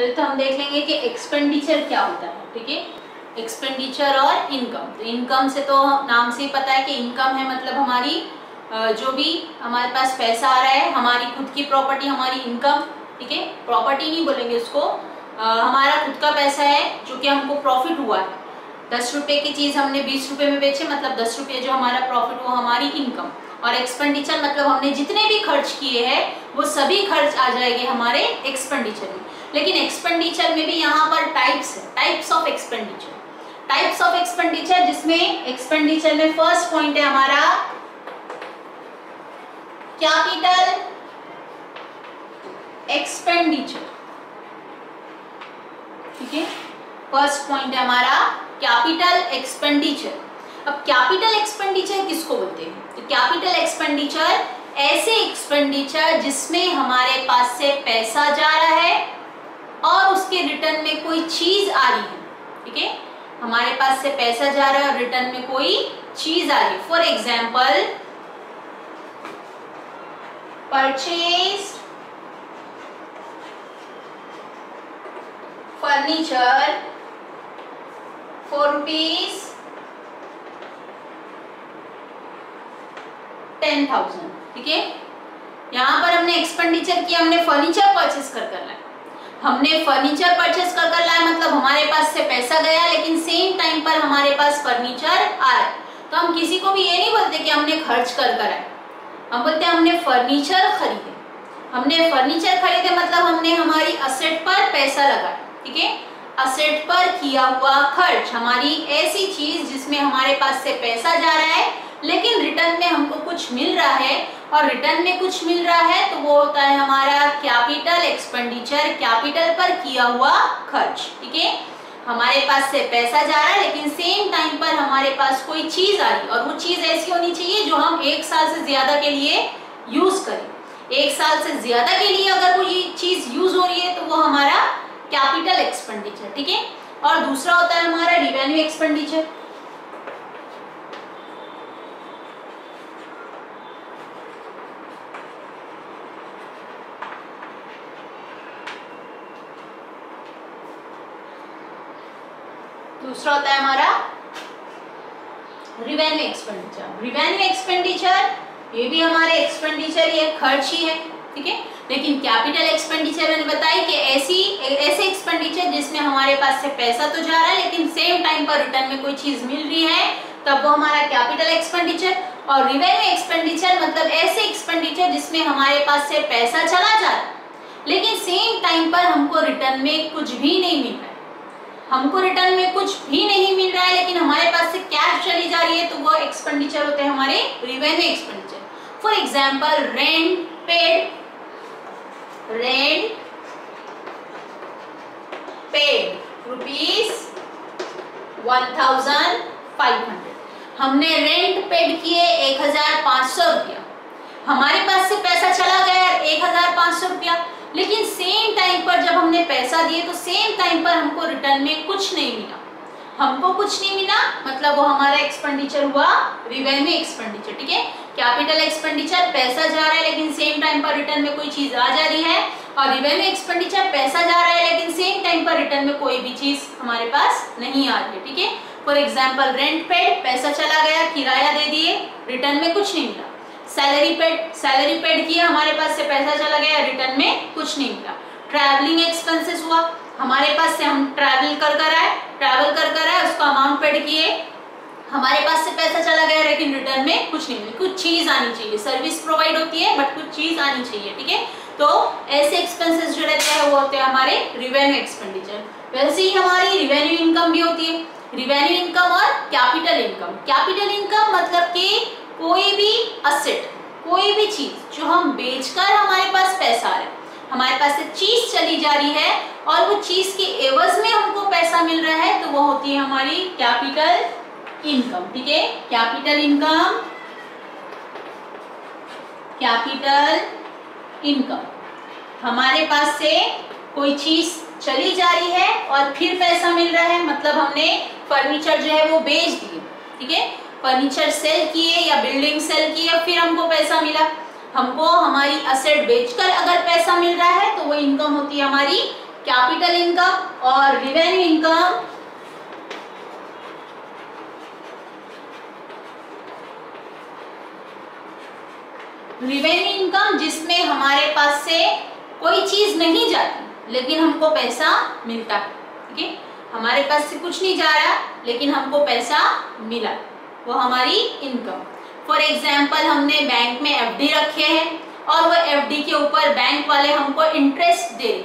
पहले तो हम देख लेंगे कि एक्सपेंडिचर क्या होता है। ठीक है, एक्सपेंडिचर और इनकम। तो इनकम से तो नाम से ही पता है कि इनकम है मतलब हमारी जो भी हमारे पास पैसा आ रहा है, हमारी खुद की प्रॉपर्टी हमारी इनकम। ठीक है, प्रॉपर्टी नहीं बोलेंगे उसको, हमारा खुद का पैसा है जो कि हमको प्रॉफिट हुआ है। 10 रुपए की चीज हमने 20 रुपए में बेचे, मतलब 10 रुपये जो हमारा प्रॉफिट वो हमारी इनकम। और एक्सपेंडिचर मतलब हमने जितने भी खर्च किए हैं वो सभी खर्च आ जाएंगे हमारे एक्सपेंडिचर में। लेकिन एक्सपेंडिचर में भी यहाँ पर टाइप्स है, types of expenditure. Types of expenditure, जिसमें एक्सपेंडिचर में फर्स्ट पॉइंट है हमारा कैपिटल एक्सपेंडिचर। ठीक है, फर्स्ट पॉइंट है हमारा कैपिटल एक्सपेंडिचर। अब कैपिटल एक्सपेंडिचर किसको बोलते हैं? तो कैपिटल एक्सपेंडिचर ऐसे एक्सपेंडिचर जिसमें हमारे पास से पैसा जा रहा है और उसके रिटर्न में कोई चीज आ रही है। ठीक है, हमारे पास से पैसा जा रहा है और रिटर्न में कोई चीज आ रही है। For example, purchase furniture for rupees 10,000। ठीक है, यहां पर हमने एक्सपेंडिचर किया, हमने फर्नीचर परचेस कर लाया। हमने फर्नीचर परचेस कर लाया मतलब हमारे पास से पैसा गया, लेकिन सेम टाइम पर हमारे पास फर्नीचर आ रहा है। तो हम किसी को भी ये नहीं बोलते कि हमने खर्च कर आए, हम बोलते हैं हमने फर्नीचर खरीदे। हमने फर्नीचर खरीदे मतलब हमने हमारी असेट पर पैसा लगाया। ठीक है, असेट पर किया हुआ खर्च, हमारी ऐसी चीज जिसमें हमारे पास से पैसा जा रहा है लेकिन रिटर्न में हमको कुछ मिल रहा है, और रिटर्न में कुछ मिल रहा है तो वो होता है हमारा कैपिटल एक्सपेंडिचर, कैपिटल पर किया हुआ खर्च। ठीक है, हमारे पास से पैसा जा रहा है लेकिन सेम टाइम पर हमारे पास कोई चीज आ रही, और वो चीज ऐसी होनी चाहिए जो हम 1 साल से ज्यादा के लिए यूज करें। 1 साल से ज्यादा के लिए अगर वो ये चीज यूज हो रही है तो वो हमारा कैपिटल एक्सपेंडिचर। ठीक है, और दूसरा होता है हमारा रिवेन्यू एक्सपेंडिचर। दूसरा होता है हमारा रिवेन्यू एक्सपेंडिचर। रिवेन्यू एक्सपेंडिचर ये भी हमारे एक्सपेंडिचर, ये खर्च ही है। ठीक है, लेकिन कैपिटल एक्सपेंडिचर मैंने बताई कि ऐसे एक्सपेंडिचर जिसमें हमारे पास से पैसा तो जा रहा है लेकिन सेम टाइम पर रिटर्न में कोई चीज मिल रही है, तब वो हमारा कैपिटल एक्सपेंडिचर। और रिवेन्यू एक्सपेंडिचर मतलब ऐसे एक्सपेंडिचर जिसमें हमारे पास से पैसा चला जा रहा है लेकिन सेम टाइम पर हमको रिटर्न में कुछ भी नहीं मिल रहा है। हमको रिटर्न में कुछ भी नहीं मिल रहा है लेकिन हमारे पास से कैश चली जा रही है, तो वो एक्सपेंडिचर होते हैं हमारे revenue expenditure. For example, rent paid rupees 1,500। हमने रेंट पेड किए 1,500 रुपया, हमारे पास से पैसा चला गया 1,500 रुपया, लेकिन सेम टाइम पर जब हमने पैसा दिए तो सेम टाइम पर हमको रिटर्न में कुछ नहीं मिला। हमको कुछ नहीं मिला मतलब वो हमारा एक्सपेंडिचर हुआ रिवेन्यू एक्सपेंडिचर। ठीक है, कैपिटल एक्सपेंडिचर पैसा जा रहा है लेकिन सेम टाइम पर रिटर्न में कोई चीज आ जा रही है, और रिवेन्यू एक्सपेंडिचर पैसा जा रहा है लेकिन सेम टाइम पर रिटर्न में कोई भी चीज हमारे पास नहीं आ रही है। ठीक है, फॉर एग्जाम्पल, रेंट पेड पैसा चला गया, किराया दे दिए, रिटर्न में कुछ नहीं मिला। सैलरी पेड किया, हमारे पास से पैसा चला गया, रिटर्न में कुछ नहीं मिला। ट्रैवलिंग एक्सपेंसेस हुआ, हमारे पास से हम ट्रैवल कर आए, उसका अमाउंट पेड किए, हमारे पास से पैसा चला गया लेकिन रिटर्न में कुछ नहीं मिला। कुछ चीज आनी चाहिए, सर्विस प्रोवाइड होती है बट कुछ चीज आनी चाहिए। ठीक है, तो ऐसे एक्सपेंसेस जो रहते हैं वो होते हैं हमारे रिवेन्यू एक्सपेंडिचर। वैसे ही हमारी रिवेन्यू इनकम भी होती है, रिवेन्यू इनकम और कैपिटल इनकम। कैपिटल इनकम मतलब कि कोई भी असेट, कोई भी चीज जो हम बेचकर हमारे पास पैसा आ रहा है, हमारे पास से चीज चली जा रही है और वो चीज के एवज में हमको पैसा मिल रहा है, तो वो होती है हमारी कैपिटल इनकम। ठीक है, कैपिटल इनकम, कैपिटल इनकम, हमारे पास से कोई चीज चली जा रही है और फिर पैसा मिल रहा है, मतलब हमने फर्नीचर जो है वो बेच दिए। ठीक है, फर्नीचर सेल किए या बिल्डिंग सेल किए, फिर हमको पैसा मिला। हमको हमारी असेट बेचकर अगर पैसा मिल रहा है तो वो इनकम होती है हमारी कैपिटल इनकम और रिवेन्यू इनकम जिसमें हमारे पास से कोई चीज नहीं जाती लेकिन हमको पैसा मिलता है, ठीक है। हमारे पास से कुछ नहीं जा रहा लेकिन हमको पैसा मिला, वो हमारी इनकम। फॉर एग्जाम्पल हमने बैंक में एफडी रखे हैं और वो एफडी के ऊपर बैंक वाले हमको इंटरेस्ट दे रहे,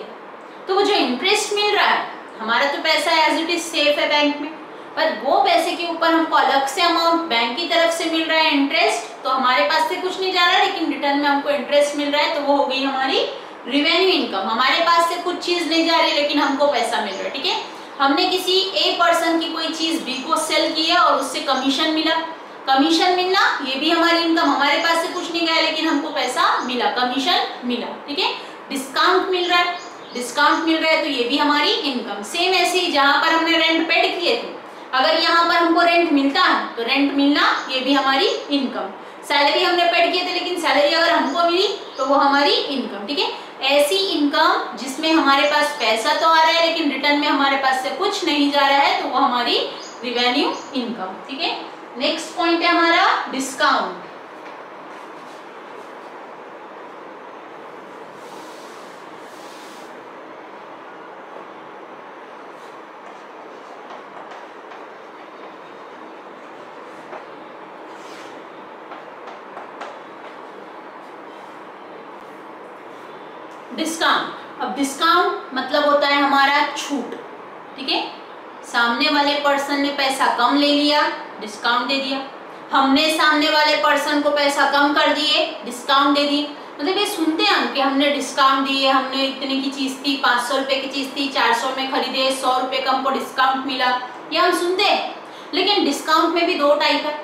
तो वो जो इंटरेस्ट मिल रहा है, हमारा तो पैसा एज इट इज सेफ है बैंक में, पर वो पैसे के ऊपर हमको अलग से अमाउंट बैंक की तरफ से मिल रहा है इंटरेस्ट, तो हमारे पास से कुछ नहीं जा रहा लेकिन रिटर्न में हमको इंटरेस्ट मिल रहा है, तो वो हो गई हमारी रिवेन्यू इनकम। हमारे पास से कुछ चीज नहीं जा रही लेकिन हमको पैसा मिल रहा है, ठीक है। हमने किसी ए पर्सन की कोई चीज बी को सेल किया और उससे कमीशन मिला, कमीशन मिलना ये भी हमारी इनकम, हमारे पास से कुछ नहीं गया लेकिन हमको पैसा मिला, कमीशन मिला, ठीक है। डिस्काउंट मिल रहा है, डिस्काउंट मिल रहा है तो ये भी हमारी इनकम। सेम ऐसे ही जहां पर हमने रेंट पेड किए थे, अगर यहाँ पर हमको रेंट मिलता है तो रेंट मिलना ये भी हमारी इनकम। सैलरी हमने पेड किए थे लेकिन सैलरी अगर हमको मिली तो वो हमारी इनकम, ठीक है। ऐसी इनकम जिसमें हमारे पास पैसा तो आ रहा है लेकिन रिटर्न में हमारे पास से कुछ नहीं जा रहा है, तो वो हमारी रिवेन्यू इनकम, ठीक है। नेक्स्ट पॉइंट है हमारा डिस्काउंट। डिस्काउंट, अब डिस्काउंट मतलब होता है हमारा छूट, ठीक है। सामने वाले पर्सन ने पैसा कम ले लिया, डिस्काउंट दे दिया, हमने सामने वाले पर्सन को पैसा कम कर दिए, डिस्काउंट दे दिए। मतलब ये सुनते हैं हम कि हमने डिस्काउंट दिए, हमने इतने की चीज थी 500 रुपए की चीज थी 400 में खरीदे, 100 रुपए का हमको डिस्काउंट मिला, ये हम सुनते हैं। लेकिन डिस्काउंट में भी दो टाइप है,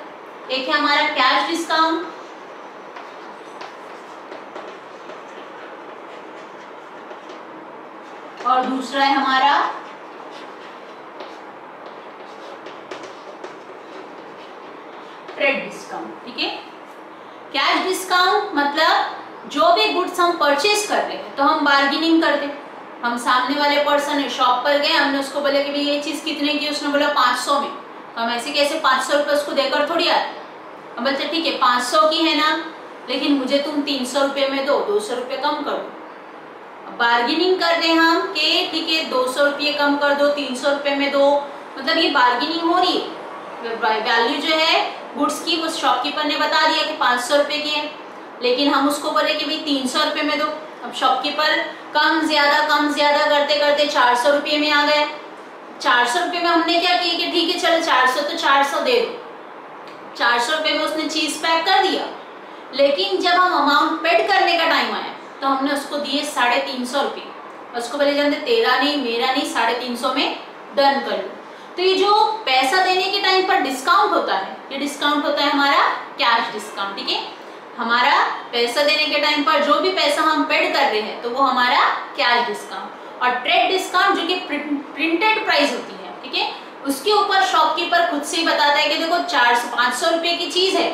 एक है हमारा कैश डिस्काउंट और दूसरा है हमारा ट्रेड डिस्काउंट, ठीक है। कैश डिस्काउंट मतलब जो भी गुड्स हम परचेज कर रहे हैं तो हम बार्गेनिंग करते हैं, हम सामने वाले पर्सन है शॉप पर गए, हमने उसको बोला कि भाई ये चीज कितने की, उसने बोला 500 में, तो हम ऐसे कैसे 500 रुपये उसको देकर थोड़ी आते, हम बोलते ठीक है 500 की है ना, लेकिन मुझे तुम 300 रुपये में दो, 200 रुपये कम करो। बार्गेनिंग कर रहे हैं हम कि ठीक है 200 रुपये कम कर दो, 300 रुपये में दो, मतलब ये बार्गेनिंग हो रही है। वैल्यू जो है गुड्स की वो शॉपकीपर ने बता दिया कि 500 रुपये की है, लेकिन हम उसको बोले कि भाई 300 रुपये में दो। अब शॉपकीपर कम ज्यादा करते करते 400 रुपये में आ गया। 400 रुपये में हमने क्या किया कि ठीक है चलो 400 तो 400 दे दो, 400 रुपये में उसने चीज पैक कर दिया। लेकिन जब हम अमाउंट पेड करने का टाइम आया तो हमने उसको दिए 350 रुपये, उसको बोले जानते तेरा नहीं मेरा नहीं 350 में डन कर लो। तो ये जो पैसा देने के टाइम पर डिस्काउंट होता है, ये डिस्काउंट होता है हमारा कैश डिस्काउंट, ठीक है। हमारा पैसा देने के टाइम पर जो भी पैसा हम पेड कर रहे हैं तो वो हमारा कैश डिस्काउंट। और ट्रेड डिस्काउंट जो कि प्रिंटेड प्राइस होती है, ठीक है, उसके ऊपर शॉपकीपर खुद से ही बताता है कि देखो 500 रुपये की चीज है,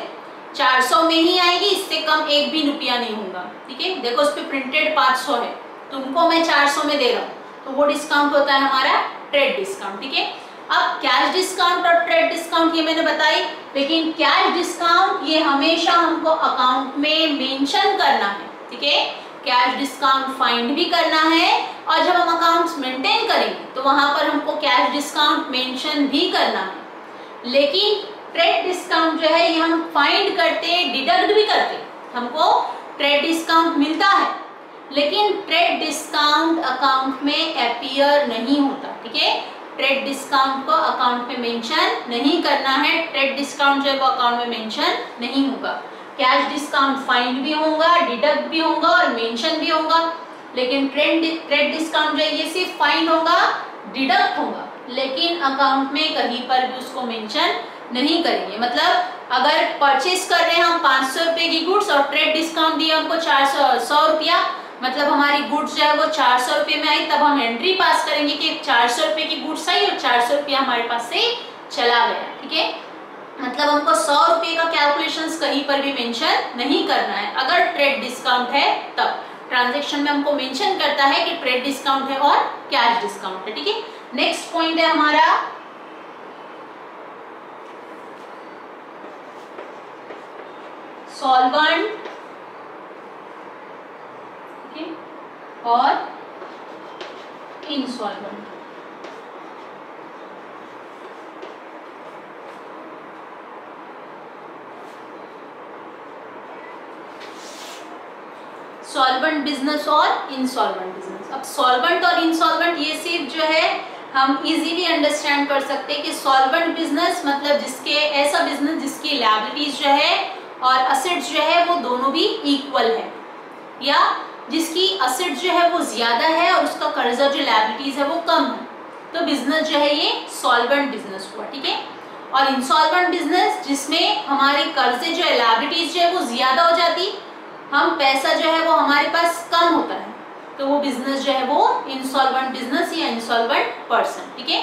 400 में ही आएगी, इससे कम एक भी रुपया नहीं होगा, ठीक है। देखो उस पर प्रिंटेड 500 है, तुमको मैं 400 में दे रहा हूँ, तो वो डिस्काउंट होता है हमारा ट्रेड डिस्काउंट, ठीक है। अब कैश डिस्काउंट और ट्रेड डिस्काउंट ये मैंने बताई, लेकिन कैश डिस्काउंट ये हमेशा हमको अकाउंट में मेंशन करना है, ठीक है। कैश डिस्काउंट फाइंड भी करना है और जब हम अकाउंट्स मेंटेन करेंगे तो वहां पर हमको कैश डिस्काउंट मेंशन भी करना है। लेकिन ट्रेड डिस्काउंट जो है ये हम फाइंड करते, डिडक्ट भी करते, हमको ट्रेड डिस्काउंट मिलता है, लेकिन ट्रेड डिस्काउंट अकाउंट में अपीयर नहीं होता, ठीक है। ट्रेड डिस्काउंट को अकाउंट में मेंशन नहीं करना है, ट्रेड डिस्काउंट जो है वो अकाउंट में मेंशन नहीं होगा। कैश डिस्काउंट फाइंड भी होगा, डिडक्ट भी होगा और मेंशन भी होगा, लेकिन ट्रेड डिस्काउंट जो है ये सिर्फ फाइंड होगा, डिडक्ट होगा, लेकिन अकाउंट में कहीं पर भी उसको मेंशन नहीं करेंगे। मतलब अगर परचेज कर रहे हैं हम 500 रुपये की गुड्स और ट्रेड डिस्काउंट दिया हमको 100 रुपया, मतलब हमारी गुड्स जो है वो 400 रुपये में आई, तब हम एंट्री पास करेंगे कि 400 रुपये की गुड्स आई और 400 रुपया हमारे पास से चला गया, ठीक है। मतलब हमको 100 रुपये का कैलकुलेशंस कहीं पर भी मेंशन नहीं करना है अगर ट्रेड डिस्काउंट है तब। ट्रांजैक्शन में हमको मेंशन करता है कि ट्रेड डिस्काउंट है और कैश डिस्काउंट है। ठीक है, नेक्स्ट पॉइंट है हमारा सॉल्वेंट और इनसॉल्वेंट। सॉल्वेंट बिजनेस और इनसॉल्वेंट बिजनेस। अब सॉल्वेंट और इनसॉल्वेंट ये सिर्फ जो है हम इजीली अंडरस्टैंड कर सकते हैं कि सॉल्वेंट बिजनेस मतलब जिसके ऐसा बिजनेस जिसकी लायबिलिटीज जो है और असेट्स जो है वो दोनों भी इक्वल है, या जिसकी असेट्स जो है वो ज्यादा है और उसका कर्जा जो लायबिलिटीज है वो कम है, तो बिजनेस जो है ये सॉल्वेंट बिजनेस हुआ। ठीक है, और इनसॉल्वेंट बिजनेस जिसमें हमारे कर्जे जो है लायबिलिटीज जो है वो ज्यादा हो जाती, हम पैसा जो है वो हमारे पास कम होता है, तो वो बिजनेस जो है वो इनसॉल्वेंट बिजनेस या इनसॉल्वेंट पर्सन। ठीक है,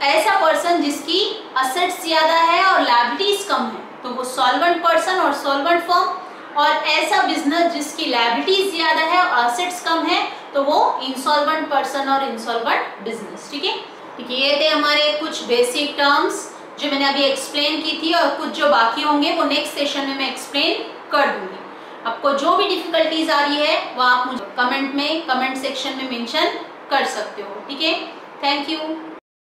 ऐसा पर्सन जिसकी असेट्स ज्यादा है और लायबिलिटीज कम है, तो वो सॉल्वेंट पर्सन और सॉल्वेंट फर्म, और ऐसा बिजनेस जिसकी लायबिलिटीज ज्यादा है और असेट्स कम है, तो वो इंसॉल्वेंट पर्सन और इंसॉल्वेंट बिजनेस। ठीक है, ये थे हमारे कुछ बेसिक टर्म्स जो मैंने अभी एक्सप्लेन की थी, और कुछ जो बाकी होंगे वो नेक्स्ट सेशन में मैं एक्सप्लेन कर दूंगी। आपको जो भी डिफिकल्टीज आ रही है वो आप मुझे कमेंट सेक्शन में मेंशन कर सकते हो। ठीक है, थैंक यू।